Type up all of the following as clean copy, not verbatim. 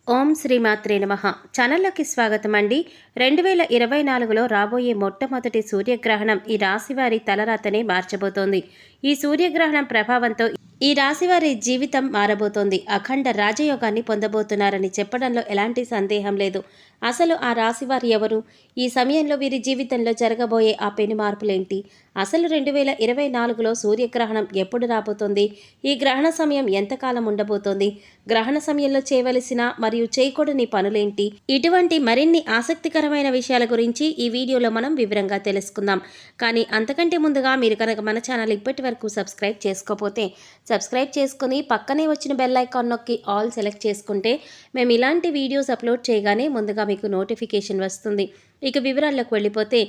ఓం శ్రీమాత్రే నమః. ఛానల్లోకి స్వాగతం అండి. 2024లో రాబోయే మొట్టమొదటి సూర్యగ్రహణం ఈ రాశివారి తలరాతనే మార్చబోతోంది. ఈ సూర్యగ్రహణం ప్రభావంతో ఈ రాశివారి జీవితం మారబోతోంది. అఖండ రాజయోగాన్ని పొందబోతున్నారని చెప్పడంలో ఎలాంటి సందేహం లేదు. అసలు ఆ రాశివారు ఎవరు? ఈ సమయంలో వీరి జీవితంలో జరగబోయే ఆ పెను మార్పులేంటి? అసలు 2024లో సూర్యగ్రహణం ఎప్పుడు రాబోతోంది? ఈ గ్రహణ సమయం ఎంతకాలం ఉండబోతోంది? గ్రహణ సమయంలో చేయవలసిన మరియు చేయకూడని పనులేంటి? ఇటువంటి మరిన్ని ఆసక్తికరమైన విషయాల గురించి ఈ వీడియోలో మనం వివరంగా తెలుసుకుందాం. కానీ అంతకంటే ముందుగా మీరు కనుక మన ఛానల్ ఇప్పటి వరకు సబ్స్క్రైబ్ చేసుకోకపోతే సబ్స్క్రైబ్ చేసుకుని పక్కనే వచ్చిన బెల్ ఐకాన్ నొక్కి ఆల్ సెలెక్ట్ చేసుకుంటే మేము ఇలాంటి వీడియోస్ అప్లోడ్ చేయగానే ముందుగా మీకు నోటిఫికేషన్ వస్తుంది. ఇక వివరాల్లోకి వెళ్ళిపోతే,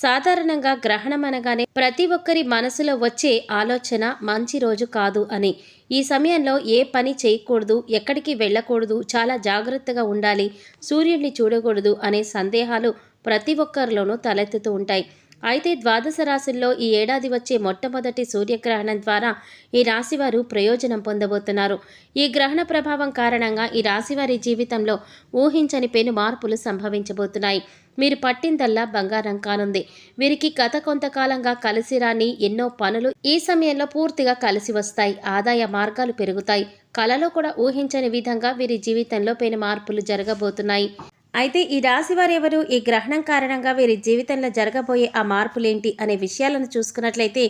సాధారణంగా గ్రహణం అనగానే ప్రతి ఒక్కరి మనసులో వచ్చే ఆలోచన మంచి రోజు కాదు అని. ఈ సమయంలో ఏ పని చేయకూడదు, ఎక్కడికి వెళ్ళకూడదు, చాలా జాగ్రత్తగా ఉండాలి, సూర్యుడిని చూడకూడదు అనే సందేహాలు ప్రతి ఒక్కరిలోనూ తలెత్తుతూ ఉంటాయి. అయితే ద్వాదశ రాశుల్లో ఈ ఏడాది వచ్చే మొట్టమొదటి సూర్యగ్రహణం ద్వారా ఈ రాశివారు ప్రయోజనం పొందబోతున్నారు. ఈ గ్రహణ ప్రభావం కారణంగా ఈ రాశివారి జీవితంలో ఊహించని పెను మార్పులు సంభవించబోతున్నాయి. మీరు పట్టిందల్లా బంగారం కానుంది. వీరికి గత కొంతకాలంగా కలిసి రాని ఎన్నో పనులు ఈ సమయంలో పూర్తిగా కలిసి వస్తాయి. ఆదాయ మార్గాలు పెరుగుతాయి. కలలో కూడా ఊహించని విధంగా వీరి జీవితంలో పెను మార్పులు జరగబోతున్నాయి. అయితే ఈ రాశివారు ఎవరు? ఈ గ్రహణం కారణంగా వీరి జీవితంలో జరగబోయే ఆ మార్పులేంటి అనే విషయాలను చూసుకున్నట్లయితే,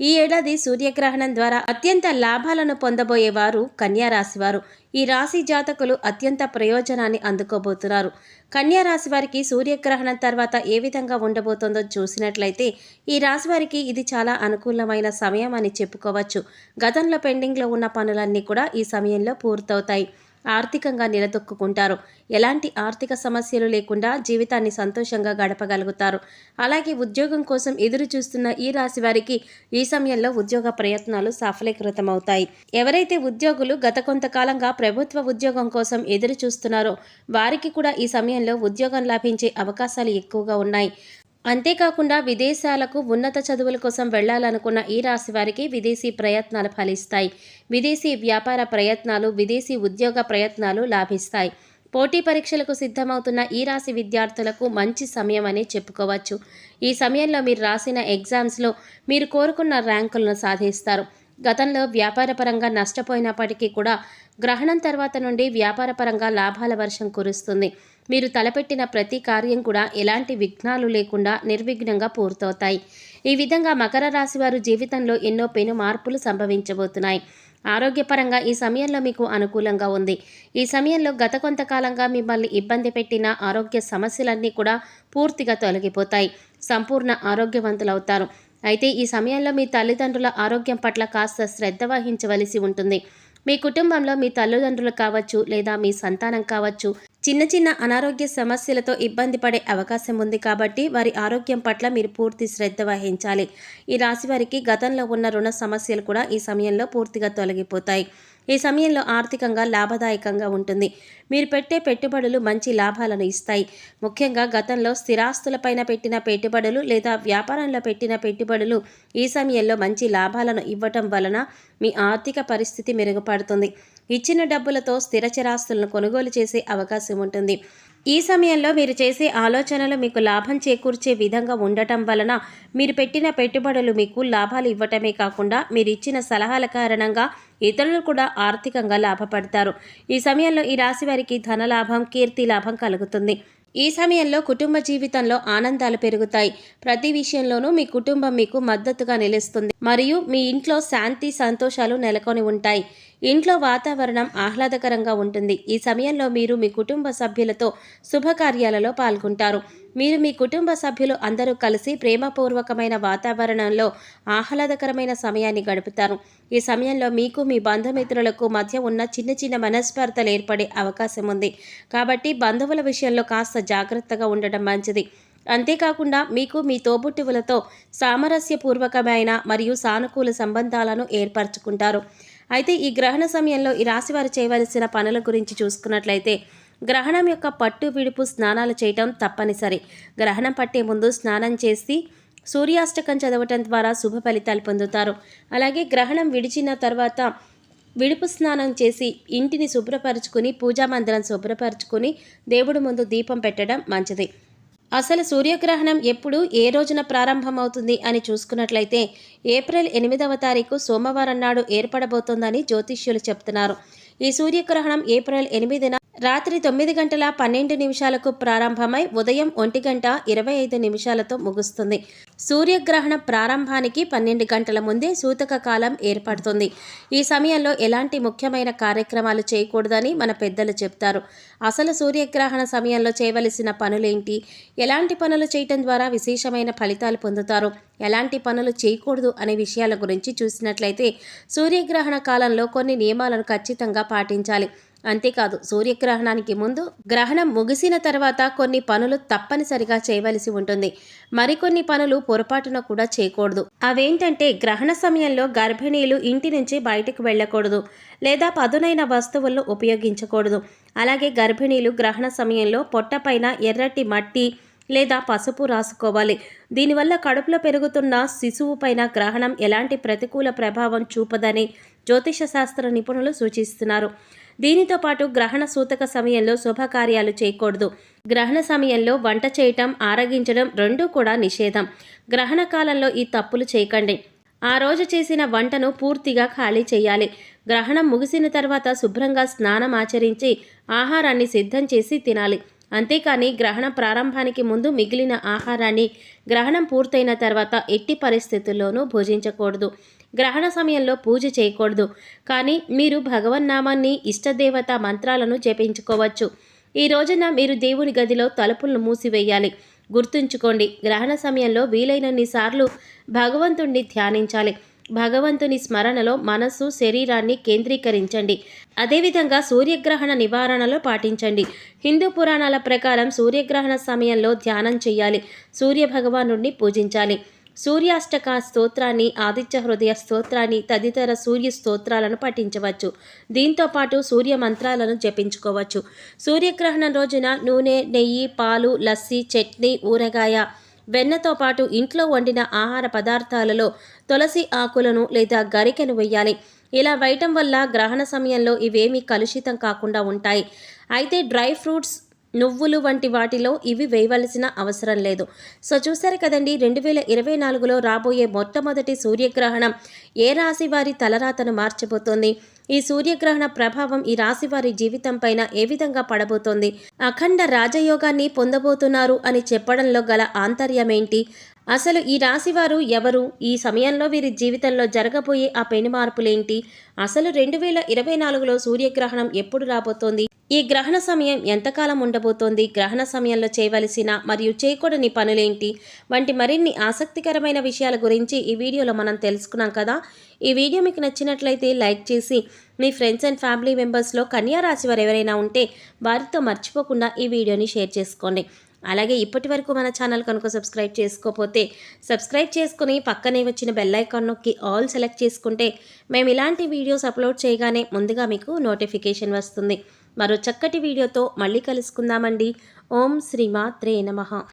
ఈ ఏడాది సూర్యగ్రహణం ద్వారా అత్యంత లాభాలను పొందబోయేవారు కన్యా రాశివారు. ఈ రాశి జాతకులు అత్యంత ప్రయోజనాన్ని అందుకోబోతున్నారు. కన్యా రాశి వారికి సూర్యగ్రహణం తర్వాత ఏ విధంగా ఉండబోతుందో చూసినట్లయితే, ఈ రాశి వారికి ఇది చాలా అనుకూలమైన సమయం అని చెప్పుకోవచ్చు. గతంలో పెండింగ్లో ఉన్న పనులన్నీ కూడా ఈ సమయంలో పూర్తవుతాయి. ఆర్థికంగా నిలదొక్కుంటారు. ఎలాంటి ఆర్థిక సమస్యలు లేకుండా జీవితాన్ని సంతోషంగా గడపగలుగుతారు. అలాగే ఉద్యోగం కోసం ఎదురు చూస్తున్న ఈ రాశి వారికి ఈ సమయంలో ఉద్యోగ ప్రయత్నాలు సఫలీకృతమవుతాయి. ఎవరైతే ఉద్యోగులు గత కొంతకాలంగా ప్రభుత్వ ఉద్యోగం కోసం ఎదురు చూస్తున్నారో వారికి కూడా ఈ సమయంలో ఉద్యోగం లభించే అవకాశాలు ఎక్కువగా ఉన్నాయి. అంతేకాకుండా విదేశాలకు ఉన్నత చదువుల కోసం వెళ్లాలనుకున్న ఈ రాశి వారికి విదేశీ ప్రయత్నాలు ఫలిస్తాయి. విదేశీ వ్యాపార ప్రయత్నాలు, విదేశీ ఉద్యోగ ప్రయత్నాలు లాభిస్తాయి. పోటీ పరీక్షలకు సిద్ధమవుతున్న ఈ రాశి విద్యార్థులకు మంచి సమయం అనే చెప్పుకోవచ్చు. ఈ సమయంలో మీరు రాసిన ఎగ్జామ్స్లో మీరు కోరుకున్న ర్యాంకులను సాధిస్తారు. గతంలో వ్యాపారపరంగా నష్టపోయినప్పటికీ కూడా గ్రహణం తర్వాత నుండి వ్యాపారపరంగా లాభాల వర్షం కురుస్తుంది. మీరు తలపెట్టిన ప్రతి కార్యం కూడా ఎలాంటి విఘ్నాలు లేకుండా నిర్విఘ్నంగా పూర్తవుతాయి. ఈ విధంగా మకర రాశి వారు జీవితంలో ఎన్నో పెను మార్పులు సంభవించబోతున్నాయి. ఆరోగ్యపరంగా ఈ సమయంలో మీకు అనుకూలంగా ఉంది. ఈ సమయంలో గత కొంతకాలంగా మిమ్మల్ని ఇబ్బంది పెట్టిన ఆరోగ్య సమస్యలన్నీ కూడా పూర్తిగా తొలగిపోతాయి. సంపూర్ణ ఆరోగ్యవంతులవుతారు. అయితే ఈ సమయంలో మీ తల్లిదండ్రుల ఆరోగ్యం పట్ల కాస్త శ్రద్ధ వహించవలసి ఉంటుంది. మీ కుటుంబంలో మీ తల్లిదండ్రులు కావచ్చు, లేదా మీ సంతానం కావచ్చు, చిన్న చిన్న అనారోగ్య సమస్యలతో ఇబ్బంది పడే అవకాశం ఉంది. కాబట్టి వారి ఆరోగ్యం పట్ల మీరు పూర్తి శ్రద్ధ వహించాలి. ఈ రాశి వారికి గతంలో ఉన్న రుణ సమస్యలు కూడా ఈ సమయంలో పూర్తిగా తొలగిపోతాయి. ఈ సమయంలో ఆర్థికంగా లాభదాయకంగా ఉంటుంది. మీరు పెట్టే పెట్టుబడులు మంచి లాభాలను ఇస్తాయి. ముఖ్యంగా గతంలో స్థిరాస్తులపైన పెట్టిన పెట్టుబడులు లేదా వ్యాపారంలో పెట్టిన పెట్టుబడులు ఈ సమయంలో మంచి లాభాలను ఇవ్వటం వలన మీ ఆర్థిక పరిస్థితి మెరుగుపడుతుంది. ఇచ్చిన డబ్బులతో స్థిరచరాస్తులను కొనుగోలు చేసే అవకాశం ఉంటుంది. ఈ సమయంలో మీరు చేసే ఆలోచనలు మీకు లాభం చేకూర్చే విధంగా ఉండటం వలన మీరు పెట్టిన పెట్టుబడులు మీకు లాభాలు ఇవ్వటమే కాకుండా మీరు ఇచ్చిన సలహాల కారణంగా ఇతరులు కూడా ఆర్థికంగా లాభపడతారు. ఈ సమయంలో ఈ రాశి వారికి ధనలాభం, కీర్తి లాభం కలుగుతుంది. ఈ సమయంలో కుటుంబ జీవితంలో ఆనందాలు పెరుగుతాయి. ప్రతి విషయంలోనూ మీ కుటుంబం మీకు మద్దతుగా నిలుస్తుంది మరియు మీ ఇంట్లో శాంతి, సంతోషాలు నెలకొని ఉంటాయి. ఇంట్లో వాతావరణం ఆహ్లాదకరంగా ఉంటుంది. ఈ సమయంలో మీరు మీ కుటుంబ సభ్యులతో శుభకార్యాలలో పాల్గొంటారు. మీరు మీ కుటుంబ సభ్యులు అందరూ కలిసి ప్రేమపూర్వకమైన వాతావరణంలో ఆహ్లాదకరమైన సమయాన్ని గడుపుతారు. ఈ సమయంలో మీకు మీ బంధుమిత్రులకు మధ్య ఉన్న చిన్న చిన్న మనస్పర్ధలు ఏర్పడే అవకాశం ఉంది. కాబట్టి బంధువుల విషయంలో కాస్త జాగ్రత్తగా ఉండటం మంచిది. అంతేకాకుండా మీకు మీ తోబుట్టువులతో సామరస్యపూర్వకమైన మరియు సానుకూల సంబంధాలను ఏర్పరచుకుంటారు. అయితే ఈ గ్రహణ సమయంలో ఈ రాశివారు చేయవలసిన పనుల గురించి చూసుకున్నట్లయితే, గ్రహణం యొక్క పట్టు విడుపు స్నానాలు చేయటం తప్పనిసరి. గ్రహణం పట్టే ముందు స్నానం చేసి సూర్యాష్టకం చదవటం ద్వారా శుభ ఫలితాలు పొందుతారు. అలాగే గ్రహణం విడిచిన తర్వాత విడుపు స్నానం చేసి ఇంటిని శుభ్రపరచుకుని పూజా మందిరం శుభ్రపరచుకుని దేవుడి ముందు దీపం పెట్టడం మంచిది. అసలు సూర్యగ్రహణం ఎప్పుడు ఏ రోజున ప్రారంభమవుతుంది అని చూసుకున్నట్లయితే ఏప్రిల్ 8వ తారీఖు సోమవారం నాడు ఏర్పడబోతోందని జ్యోతిష్యులు చెప్తున్నారు. ఈ సూర్యగ్రహణం ఏప్రిల్ 8న రాత్రి 9:12 ప్రారంభమై ఉదయం 1:25 ముగుస్తుంది. సూర్యగ్రహణ ప్రారంభానికి 12 గంటల ముందే సూతక కాలం ఏర్పడుతుంది. ఈ సమయంలో ఎలాంటి ముఖ్యమైన కార్యక్రమాలు చేయకూడదని మన పెద్దలు చెప్తారు. అసలు సూర్యగ్రహణ సమయంలో చేయవలసిన పనులేంటి, ఎలాంటి పనులు చేయటం ద్వారా విశేషమైన ఫలితాలు పొందుతారు, ఎలాంటి పనులు చేయకూడదు అనే విషయాల గురించి చూసినట్లయితే సూర్యగ్రహణ కాలంలో కొన్ని నియమాలను ఖచ్చితంగా పాటించాలి. అంతేకాదు సూర్యగ్రహణానికి ముందు, గ్రహణం ముగిసిన తర్వాత కొన్ని పనులు తప్పనిసరిగా చేయవలసి ఉంటుంది. మరికొన్ని పనులు పొరపాటున కూడా చేయకూడదు. అవేంటంటే గ్రహణ సమయంలో గర్భిణీలు ఇంటి నుంచి బయటకు వెళ్ళకూడదు, లేదా పదునైన వస్తువులను ఉపయోగించకూడదు. అలాగే గర్భిణీలు గ్రహణ సమయంలో పొట్టపైన ఎర్రటి మట్టి లేదా పసుపు రాసుకోవాలి. దీనివల్ల కడుపులో పెరుగుతున్న శిశువు పైన గ్రహణం ఎలాంటి ప్రతికూల ప్రభావం చూపదని జ్యోతిష శాస్త్ర నిపుణులు సూచిస్తున్నారు. దీనితో పాటు గ్రహణ సూతక సమయంలో శుభకార్యాలు చేయకూడదు. గ్రహణ సమయంలో వంట చేయటం, ఆరగించడం రెండూ కూడా నిషేధం. గ్రహణ కాలంలో ఈ తప్పులు చేయకండి. ఆ రోజు చేసిన వంటను పూర్తిగా ఖాళీ చేయాలి. గ్రహణం ముగిసిన తర్వాత శుభ్రంగా స్నానం ఆచరించి ఆహారాన్ని సిద్ధం చేసి తినాలి. అంతేకాని గ్రహణ ప్రారంభానికి ముందు మిగిలిన ఆహారాన్ని గ్రహణం పూర్తయిన తర్వాత ఎట్టి పరిస్థితుల్లోనూ భుజించకూడదు. గ్రహణ సమయంలో పూజ చేయకూడదు. కానీ మీరు భగవన్నామాన్ని, ఇష్టదేవత మంత్రాలను జపించుకోవచ్చు. ఈ రోజున మీరు దేవుని గదిలో తలుపులను మూసివేయాలి. గుర్తుంచుకోండి, గ్రహణ సమయంలో వీలైనన్ని సార్లు భగవంతుణ్ణి ధ్యానించాలి. భగవంతుని స్మరణలో మనస్సు, శరీరాన్ని కేంద్రీకరించండి. అదేవిధంగా సూర్యగ్రహణ నివారణలో పాటించండి. హిందూ పురాణాల ప్రకారం సూర్యగ్రహణ సమయంలో ధ్యానం చేయాలి. సూర్య భగవానుడిని పూజించాలి. సూర్యాష్టక స్తోత్రాన్ని, ఆదిత్య హృదయ స్తోత్రాన్ని, తదితర సూర్య స్తోత్రాలను పఠించవచ్చు. దీంతో పాటు సూర్య మంత్రాలను జపించుకోవచ్చు. సూర్యగ్రహణం రోజున నూనె, నెయ్యి, పాలు, లస్సీ, చట్నీ, ఊరగాయ, వెన్నతో పాటు ఇంట్లో వండిన ఆహార పదార్థాలలో తులసి ఆకులను లేదా గరికెను వేయాలి. ఇలా వేయటం వల్ల గ్రహణ సమయంలో ఇవేమీ కలుషితం కాకుండా ఉంటాయి. అయితే డ్రై ఫ్రూట్స్, నువ్వులు వంటి వాటిలో ఇవి వేయవలసిన అవసరం లేదు. సో చూసారు కదండి, 2024లో రాబోయే మొట్టమొదటి సూర్యగ్రహణం ఏ రాశి వారి తలరాతను మార్చబోతోంది, ఈ సూర్యగ్రహణ ప్రభావం ఈ రాశి వారి జీవితం పైన ఏ విధంగా పడబోతోంది, అఖండ రాజయోగాన్ని పొందబోతున్నారు అని చెప్పడంలో గల ఆంతర్యమేంటి, అసలు ఈ రాశివారు ఎవరు, ఈ సమయంలో వీరి జీవితంలో జరగబోయే ఆ పెను మార్పులేంటి, అసలు 2024లో సూర్యగ్రహణం ఎప్పుడు రాబోతోంది, ఈ గ్రహణ సమయం ఎంతకాలం ఉండబోతోంది, గ్రహణ సమయంలో చేయవలసిన మరియు చేయకూడని పనులేంటి వంటి మరిన్ని ఆసక్తికరమైన విషయాల గురించి ఈ వీడియోలో మనం తెలుసుకున్నాం కదా. ఈ వీడియో మీకు నచ్చినట్లయితే లైక్ చేసి మీ ఫ్రెండ్స్ అండ్ ఫ్యామిలీ మెంబర్స్లో కన్యా రాశి వారు ఎవరైనా ఉంటే వారితో మర్చిపోకుండా ఈ వీడియోని షేర్ చేసుకోండి. అలాగే ఇప్పటి వరకు మన ఛానల్ కనుక సబ్స్క్రైబ్ చేసుకోకపోతే సబ్స్క్రైబ్ చేసుకుని పక్కనే వచ్చిన బెల్ ఐకాన్ నొక్కి ఆల్ సెలెక్ట్ చేసుకుంటే మేము ఇలాంటి వీడియోస్ అప్లోడ్ చేయగానే ముందుగా మీకు నోటిఫికేషన్ వస్తుంది. మరో చక్కటి వీడియోతో మళ్ళీ కలుసుకుందామండి. ఓం శ్రీమాత్రే నమః.